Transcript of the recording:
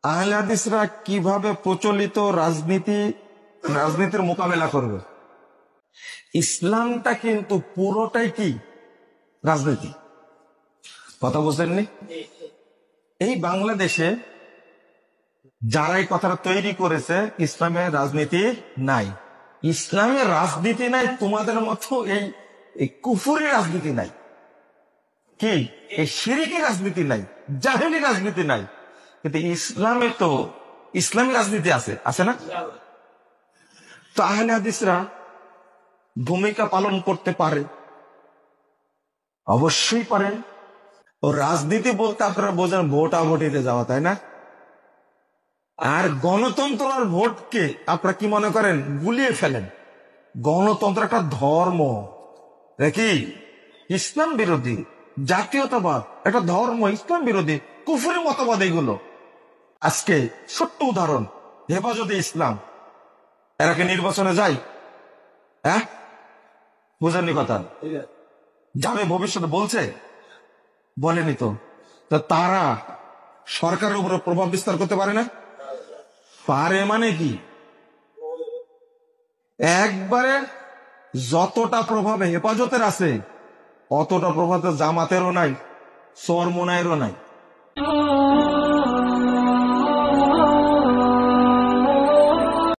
আহলে হাদিসরা কিভাবে প্রচলিত রাজনীতির মোকাবেলা করবে? ইসলামটা কিন্তু পুরোটাই কি রাজনীতি। কথা বুঝলেননি? এই বাংলাদেশে যারা এই কথাটা তৈরি করেছে ইসলামের রাজনীতি নাই, ইসলামের রাজনীতি নাই, তোমাদের মতো এই কুফুরি রাজনীতি নাই, কি এই শিরকি রাজনীতি নাই, জাহেলি রাজনীতি নাই। কিন্তু ইসলামে তো ইসলামী রাজনীতি আছে, আছে না? তো আহলে হাদিসরা ভূমিকা পালন করতে পারে, অবশ্যই পারেন। ও রাজনীতি বলতে আপনারা বোঝেন ভোটাভুটিতে যাওয়া, তাই না? আর গণতন্ত্র আর ভোটকে আপনারা কি মনে করেন? গুলিয়ে ফেলেন। গণতন্ত্র একটা ধর্ম, নাকি ইসলাম বিরোধী জাতীয়তাবাদ একটা ধর্ম, ইসলাম বিরোধী কুফরি মতবাদ এগুলো। আজকে ছোট্ট উদাহরণ, হেফাজতে ইসলাম, এরা কি নির্বাচনে যায়? হ্যাঁ, বুঝেননি কথা? যাবে ভবিষ্যতে বলছে, বলেনি তো। তা তারা সরকারের উপরে প্রভাব বিস্তার করতে পারে না? পারে মানে কি? একবারে যতটা প্রভাব হেফাজতের আছে অতটা প্রভাব জামাতেরও নাই, চরমোনাইয়েরও নাই।